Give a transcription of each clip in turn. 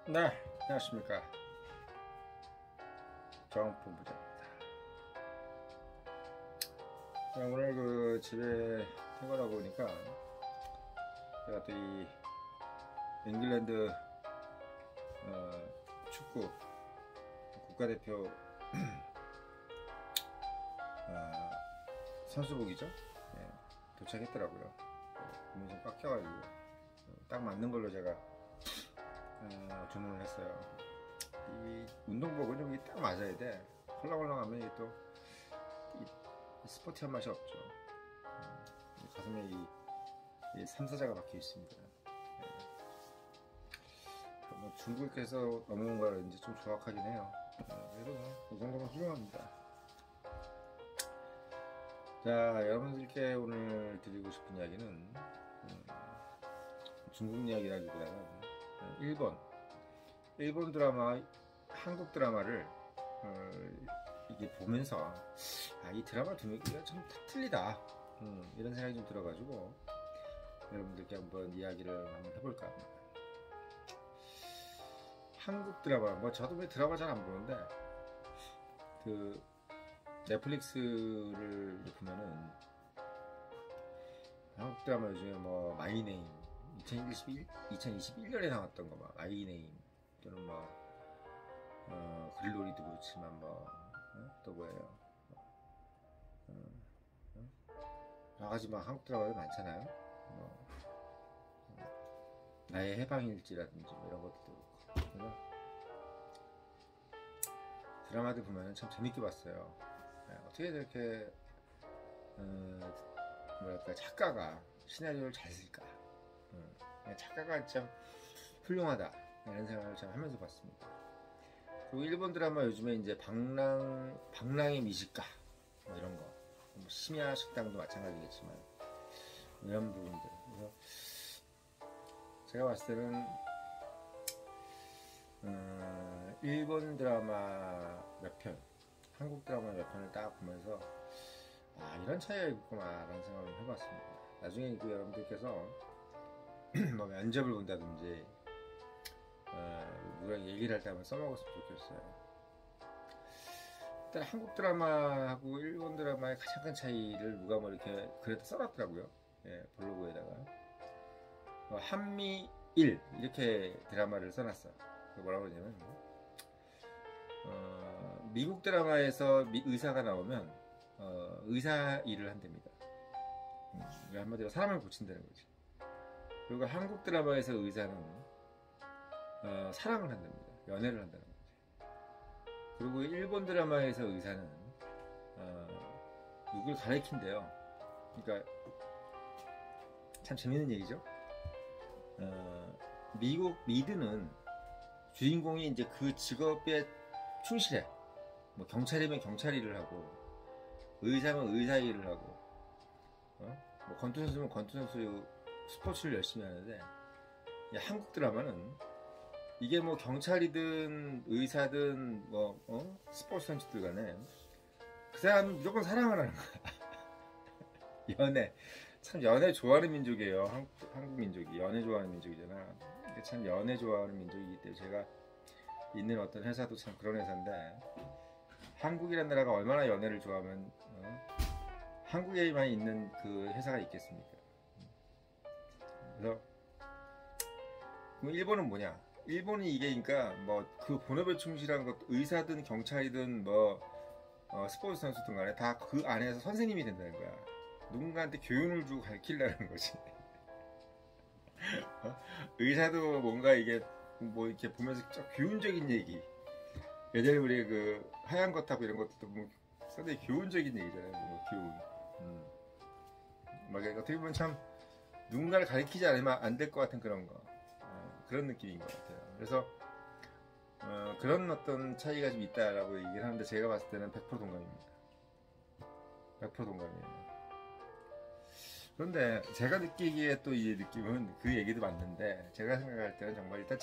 네, 안녕하십니까. 정본부장입니다. 오늘 집에 퇴근하고 오니까 제가 또 이 잉글랜드 축구 국가대표 선수복이죠. 네, 도착했더라고요. 몸이 좀 빡혀가지고 딱 맞는 걸로 제가 주문을 했어요. 이 운동복은 좀 딱 맞아야 돼. 헐렁헐렁하면 이게 또 이 스포티한 맛이 없죠. 가슴에 이 삼사자가 박혀 있습니다. 네. 뭐 중국에서 넘어온 거라 이제 좀 정확하긴 해요. 그래도 이 정도면 훌륭합니다. 자, 여러분들께 오늘 드리고 싶은 이야기는 중국 이야기라기보다는 일본 드라마, 한국 드라마를 이게 보면서 이 드라마 분위기가 좀 다 틀리다, 이런 생각이 좀 들어가지고 여러분들께 한번 이야기를 한번 해볼까 합니다. 한국 드라마, 뭐 저도 왜 드라마 잘 안 보는데 그 넷플릭스를 보면은 한국 드라마 요즘에 뭐 마이네임 2021년에 나왔던 거 막 마이네임 또는 뭐 글로리도 그렇지만 또 뭐예요, 여러 가지 막 한국 드라마들 많잖아요. 나의 해방일지라든지 뭐 이런 것들도 그렇고. 그래서 드라마들 보면 참 재밌게 봤어요. 어떻게 저렇게 뭐랄까 작가가 시나리오를 잘 쓸까. 작가가 참 훌륭하다 이런 생각을 참 하면서 봤습니다. 그리고 일본 드라마 요즘에 이제 방랑의 미식가 뭐 이런 거, 뭐 심야 식당도 마찬가지겠지만 이런 부분들. 그래서 제가 봤을 때는 일본 드라마 몇 편, 한국 드라마 몇 편을 딱 보면서 이런 차이가 있구나 라는 생각을 해봤습니다. 나중에 여러분들께서 뭐 면접을 본다든지 누구랑 얘기를 할 때 한번 써먹었으면 좋겠어요. 일단 한국 드라마하고 일본 드라마의 가장 큰 차이를 누가 뭐 이렇게 글에다 써놨더라고요. 블로그에다가 한미일 이렇게 드라마를 써놨어. 뭐라고 그러냐면 미국 드라마에서 의사가 나오면 의사 일을 한답니다. 한마디로 사람을 고친다는 거지. 그리고 한국 드라마에서 의사는 사랑을 한답니다. 연애를 한다는 거지. 그리고 일본 드라마에서 의사는 누굴 가리킨대요. 그러니까 참 재밌는 얘기죠. 미국 미드는 주인공이 이제 그 직업에 충실해. 뭐 경찰이면 경찰 일을 하고, 의사면 의사 일을 하고, 뭐 권투 선수면 권투 선수 스포츠를 열심히 하는데, 한국 드라마는 이게 뭐 경찰이든 의사든 뭐 스포츠 선수들 간에 그 사람은 무조건 사랑을 하는 거야. 연애. 참 연애 좋아하는 민족이에요. 한국 민족이 연애 좋아하는 민족이잖아. 참 연애 좋아하는 민족이기 때문에 제가 있는 어떤 회사도 참 그런 회사인데, 한국이라는 나라가 얼마나 연애를 좋아하면 한국에만 있는 그 회사가 있겠습니까? 그래서 일본은 뭐냐? 일본이 이게 그러니까 뭐 그 본업에 충실한 것, 의사든 경찰이든 뭐 스포츠 선수든 간에 다 그 안에서 선생님이 된다는 거야. 누군가한테 교훈을 주고 가르치려는 거지. 의사도 뭔가 이게 뭐 이렇게 보면서 좀 교훈적인 얘기. 예전에 우리 그 하얀 거탑 이런 것도 뭐 상당히 교훈적인 얘기잖아요. 뭐 교훈. 막 어떻게 보면 참 누군가를 가르치지 않으면 안 될 것 같은 그런 거. 그런 느낌인 것 같아요. 그래서 그런 어떤 차이가 좀 있다라고 얘기를 하는데, 제가 봤을 때는 100% 동감입니다. 100% 동감이에요. 그런데 제가 느끼기에 또 이 느낌은 그 얘기도 맞는데, 제가 생각할 때는 정말 일단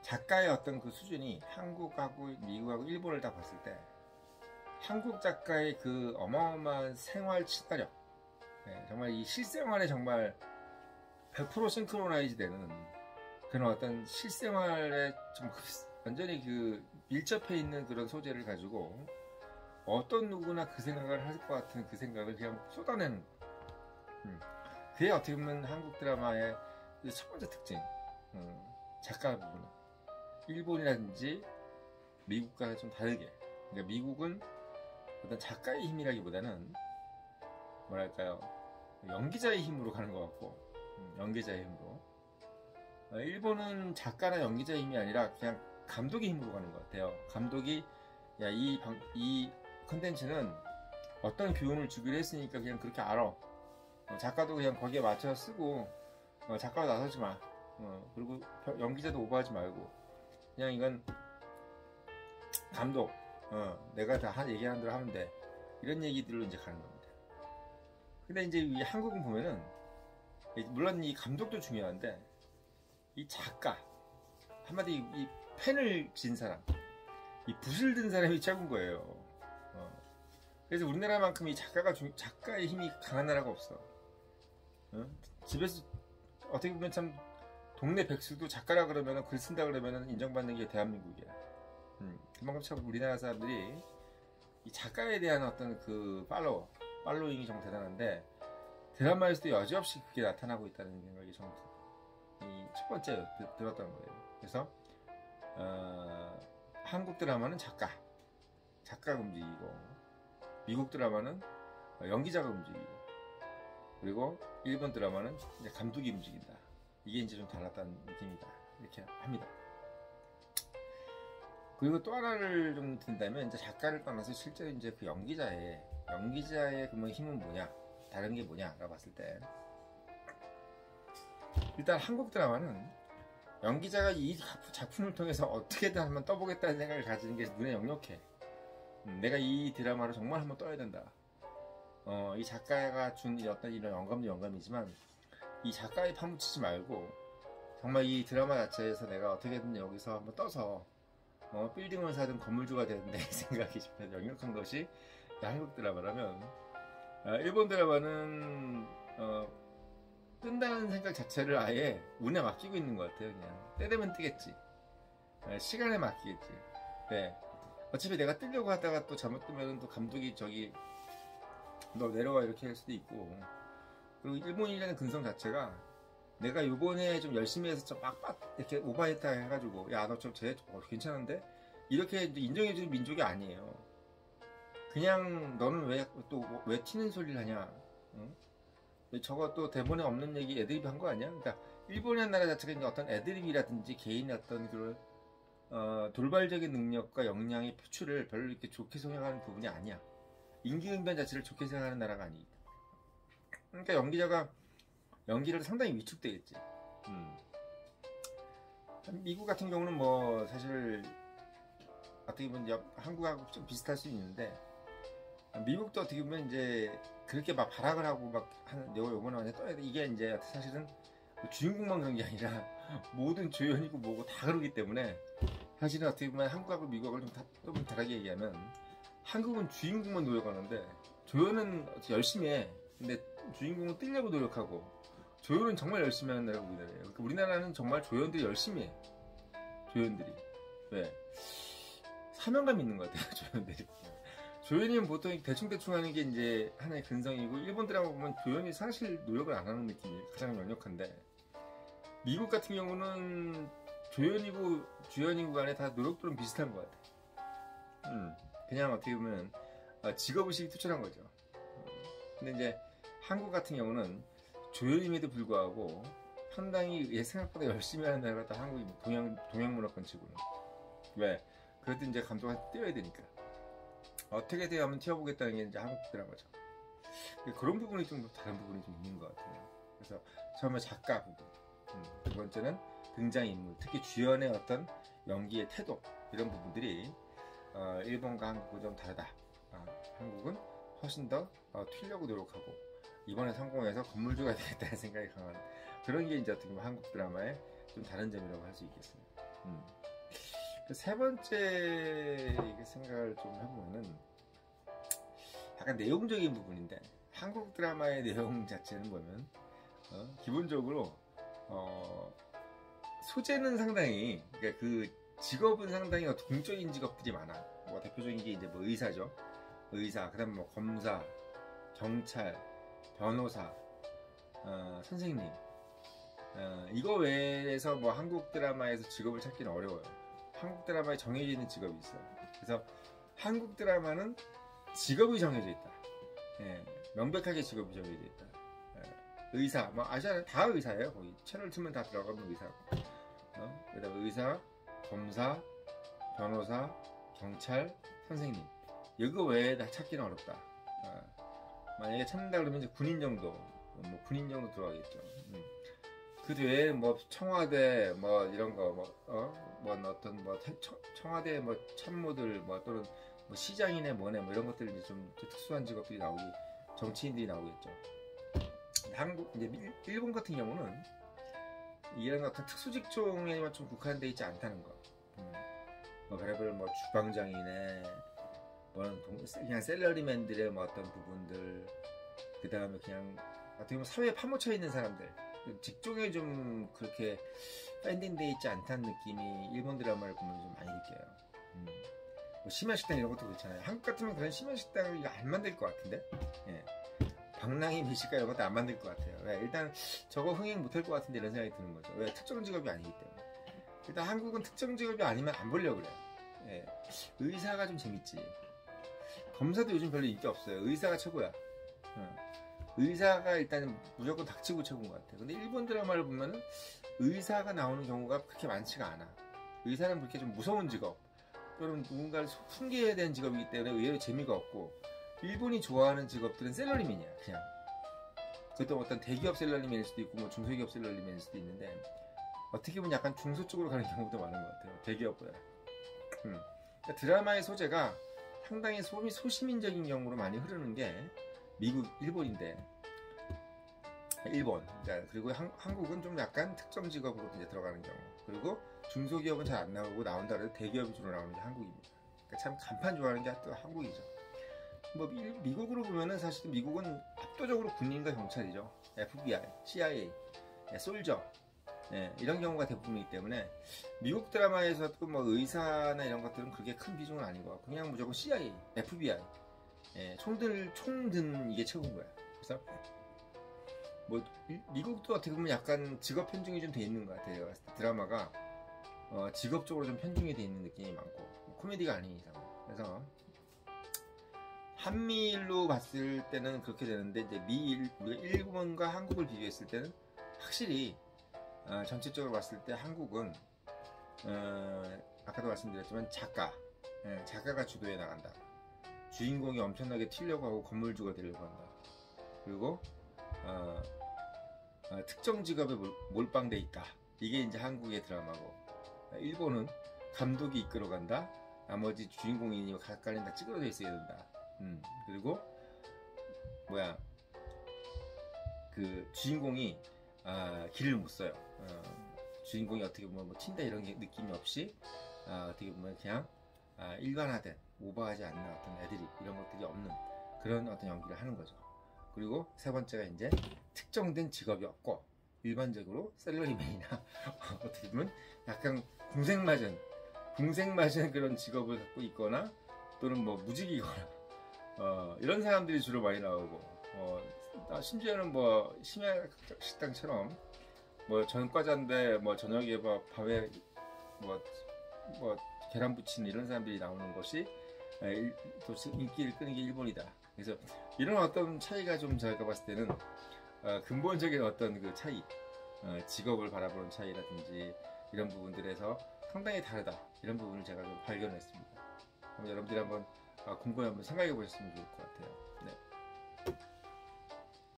작가의 어떤 그 수준이 한국하고 미국하고 일본을 다 봤을 때 한국 작가의 그 어마어마한 생활 친화력, 정말 이 실생활에 정말 100% 싱크로나이즈 되는 그런 어떤 실생활에 좀 완전히 그 밀접해 있는 그런 소재를 가지고 어떤 누구나 그 생각을 할 것 같은 그 생각을 그냥 쏟아내는 그게 어떻게 보면 한국 드라마의 첫 번째 특징. 작가 부분. 일본이라든지 미국과 좀 다르게. 그러니까 미국은 어떤 작가의 힘이라기보다는 뭐랄까요, 연기자의 힘으로 가는 것 같고, 연기자의 힘으로. 일본은 작가나 연기자의 힘이 아니라 그냥 감독의 힘으로 가는 것 같아요. 감독이 야, 이 컨텐츠는 어떤 교훈을 주기로 했으니까 그냥 그렇게 알아. 작가도 그냥 거기에 맞춰서 쓰고, 작가도 나서지 마. 그리고 연기자도 오버하지 말고, 그냥 이건 감독, 내가 다 얘기하는 대로 하면 돼. 이런 얘기들로 이제 가는 겁니다. 근데 이제 이 한국은 보면은, 물론 이 감독도 중요한데, 이 작가, 한마디 이 펜을 쥔 사람, 이 붓을 든 사람이 최고인 거예요. 그래서 우리나라만큼 이 작가의 힘이 강한 나라가 없어. 집에서 어떻게 보면 참 동네 백수도 작가라 그러면 글 쓴다 그러면 인정받는 게 대한민국이야. 그만큼 참 우리나라 사람들이 이 작가에 대한 어떤 그 팔로잉이 정말 대단한데 드라마에서도 여지없이 그게 나타나고 있다는 생각이 좀 이 첫 번째 들었던 거예요. 그래서 한국 드라마는 작가가 움직이고 미국 드라마는 연기자가 움직이고 그리고 일본 드라마는 이제 감독이 움직인다. 이게 이제 좀 달랐다는 느낌이다. 이렇게 합니다. 그리고 또 하나를 좀 든다면 이제 작가를 떠나서 실제로 이제 그 연기자의 그 힘은 뭐냐, 다른 게 뭐냐라고 봤을 때 일단 한국 드라마는 연기자가 이 작품을 통해서 어떻게든 한번 떠보겠다는 생각을 가지는 게 눈에 역력해. 내가 이 드라마를 정말 한번 떠야 된다. 이 작가가 준 어떤 이런 영감도 영감이지만 이 작가에 파묻히지 말고 정말 이 드라마 자체에서 내가 어떻게든 여기서 한번 떠서 빌딩을 사든 건물주가 되는 내 생각이 좀 역력한 것이 한국 드라마라면 일본 드라마는 뜬다는 생각 자체를 아예 운에 맡기고 있는 것 같아요. 그냥 때 되면 뜨겠지. 시간에 맡기겠지. 네. 어차피 내가 뜨려고 하다가 또 잘못 뜨면 또 감독이 너 내려와 이렇게 할 수도 있고. 그리고 일본이라는 근성 자체가 내가 요번에 좀 열심히 해서 좀 빡빡 이렇게 오버했다 해가지고 야 너 좀 괜찮은데? 이렇게 인정해주는 민족이 아니에요. 그냥 너는 왜 튀는 소리를 하냐? 응? 저거 또 대본에 없는 얘기 애드립 한 거 아니야? 그러니까 일본이라는 나라 자체가 어떤 애드립이라든지 개인의 어떤 그런 돌발적인 능력과 역량의 표출을 별로 이렇게 좋게 생각하는 부분이 아니야. 임기응변 자체를 좋게 생각하는 나라가 아니다. 그러니까 연기자가 연기를 상당히 위축되겠지. 미국 같은 경우는 뭐 사실 어떻게 보면 한국하고 좀 비슷할 수 있는데 미국도 어떻게 보면 이제 그렇게 막 발악을 하고 막 하는 요번에 완전 떠야 돼. 이게 이제 사실은 주인공만 그런 게 아니라 모든 조연이고 뭐고 다 그러기 때문에 사실은 어떻게 보면 한국하고 미국하고 좀 다르게 얘기하면 한국은 주인공만 노력하는데 조연은 열심히 해. 근데 주인공은 뜨려고 노력하고 조연은 정말 열심히 하는 나라가 우리나라예요. 그러니까 우리나라는 정말 조연들이 열심히 해. 조연들이. 왜? 사명감 있는 것 같아요. 조연들이. 조연이면 보통 대충대충 하는 게 이제 하나의 근성이고 일본 드라마 보면 조연이 사실 노력을 안 하는 느낌이 가장 역력한데 미국 같은 경우는 조연이고 주연이고 간에 다 노력들은 비슷한 것 같아요. 그냥 어떻게 보면 직업의식이 투철한 거죠. 근데 이제 한국 같은 경우는 조연임에도 불구하고 상당히 생각보다 열심히 하는 나라가 다 한국이 동양문화권 치고는. 왜? 그래도 이제 감독한테 뛰어야 되니까. 어떻게 돼야 하면 튀어보겠다는 게 이제 한국 드라마죠. 그런 부분이 좀 다른 부분이 좀 있는 것 같아요. 그래서 처음에 작가 부분, 두 번째는 등장인물, 특히 주연의 어떤 연기의 태도 이런 부분들이 일본과 한국은 좀 다르다. 한국은 훨씬 더 튀려고 노력하고 이번에 성공해서 건물주가 되겠다는 생각이 강한 그런 게 이제 어떻게 보면 한국 드라마의 좀 다른 점이라고 할 수 있겠습니다. 세 번째 생각을 좀 해보면은 약간 내용적인 부분인데 한국 드라마의 내용 자체는 보면 기본적으로 소재는 상당히, 그러니까 그 직업은 상당히 공적인 직업들이 많아. 뭐 대표적인 게 이제 뭐 의사죠. 의사, 그다음에 뭐 검사, 경찰, 변호사, 선생님. 이거 외에서 뭐 한국 드라마에서 직업을 찾기는 어려워요. 한국 드라마에 정해져 있는 직업이 있어. 그래서 한국 드라마는 직업이 정해져 있다. 예, 명백하게 직업이 정해져 있다. 의사, 뭐 아시잖아요. 다 의사예요. 거기 채널 틀면 다 들어가면 의사고. 그다음에 의사, 검사, 변호사, 경찰, 선생님. 이거 외에 다 찾기는 어렵다. 만약에 찾는다 그러면 이제 군인 정도, 뭐 군인 정도 들어가겠죠. 그 외에 뭐 청와대 뭐 이런 거 뭐 어떤 뭐 청와대 뭐 참모들 뭐 또는 뭐 시장이네 뭐네 뭐 이런 것들이 이제 좀 특수한 직업들이 나오기, 정치인들이 나오겠죠. 한국 이제 일본 같은 경우는 이런 어떤 특수 직종에만 좀 국한되어 있지 않다는 거. 뭐 별의별 뭐 주방장이네, 뭐 그냥 셀러리맨들의 뭐 어떤 부분들, 그 다음에 그냥 어떻게 보면 사회에 파묻혀 있는 사람들, 직종에 좀 그렇게 밴딩되어 있지 않다는 느낌이 일본 드라마를 보면 좀 많이 느껴요. 뭐 심야식당 이런 것도 그렇잖아요. 한국 같으면 그런 심야식당을 이거 안 만들 것 같은데, 예. 방랑이 미식가 이런 것도 안 만들 것 같아요. 왜? 일단 저거 흥행 못할 것 같은데 이런 생각이 드는 거죠. 왜? 특정 직업이 아니기 때문에. 일단 한국은 특정 직업이 아니면 안 보려고 그래요. 예. 의사가 좀 재밌지. 검사도 요즘 별로 인기 없어요. 의사가 최고야. 의사가 일단 무조건 닥치고 최고인 것 같아요. 근데 일본 드라마를 보면은 의사가 나오는 경우가 그렇게 많지가 않아. 의사는 그렇게 좀 무서운 직업 또는 누군가를 숨겨야 되는 직업이기 때문에 의외로 재미가 없고, 일본이 좋아하는 직업들은 샐러리맨이야. 그냥 그것도 어떤 대기업 샐러리맨일 수도 있고 뭐 중소기업 샐러리맨일 수도 있는데, 어떻게 보면 약간 중소 쪽으로 가는 경우도 많은 것 같아요. 대기업보다. 그러니까 드라마의 소재가 상당히 소시민적인 경우로 많이 흐르는 게 미국, 일본인데, 일본. 그러니까 그리고 한국은 좀 약간 특정 직업으로 이제 들어가는 경우. 그리고 중소기업은 잘 안 나오고 나온다 그래도 대기업이 주로 나오는 게 한국입니다. 그러니까 참 간판 좋아하는 게 또 한국이죠. 뭐 미국으로 보면은 사실 미국은 압도적으로 군인과 경찰이죠. FBI, CIA, 솔저, 이런 경우가 대부분이기 때문에 미국 드라마에서도 뭐 의사나 이런 것들은 그렇게 큰 비중은 아닌 것 같고, 그냥 무조건 CIA, FBI, 총든 이게 최고인 거야. 그래서 뭐 미국도 어떻게 보면 약간 직업 편중이 좀 돼 있는 것 같아요. 드라마가 직업적으로 좀 편중이 돼 있는 느낌이 많고, 코미디가 아닌 이상. 그래서 한미일로 봤을 때는 그렇게 되는데, 이제 우리가 일본과 한국을 비교했을 때는 확실히 전체적으로 봤을 때 한국은 아까도 말씀드렸지만 작가가 주도해 나간다. 주인공이 엄청나게 튀려고 하고 건물주가 되려고 한다. 그리고 특정 직업에 몰빵돼 있다. 이게 이제 한국의 드라마고, 일본은 감독이 이끌어간다. 나머지 주인공이 각각이 다 찌그러져 있어야 된다. 그리고 그 주인공이 길을 못 써요. 주인공이 어떻게 보면 뭐 튄다 이런 느낌이 없이 어떻게 보면 그냥 일관화된, 오버하지 않는 어떤 애드립 이런 것들이 없는 그런 어떤 연기를 하는 거죠. 그리고 세 번째가 이제 특정된 직업이 없고 일반적으로 셀러리맨이나 어떻게 보면 약간 궁색맞은 그런 직업을 갖고 있거나 또는 뭐 무직이거나 이런 사람들이 주로 많이 나오고, 심지어는 뭐 심야 식당처럼 뭐 전과자인데 뭐 저녁에 뭐 밥에 뭐 계란 부친 이런 사람들이 나오는 것이 또 인기를 끄는 게 일본이다. 그래서 이런 어떤 차이가 좀 제가 봤을 때는 근본적인 어떤 그 차이, 직업을 바라보는 차이라든지 이런 부분들에서 상당히 다르다. 이런 부분을 제가 좀 발견했습니다. 그럼 여러분들이 한번 곰곰이 한번 생각해 보셨으면 좋을 것 같아요. 네.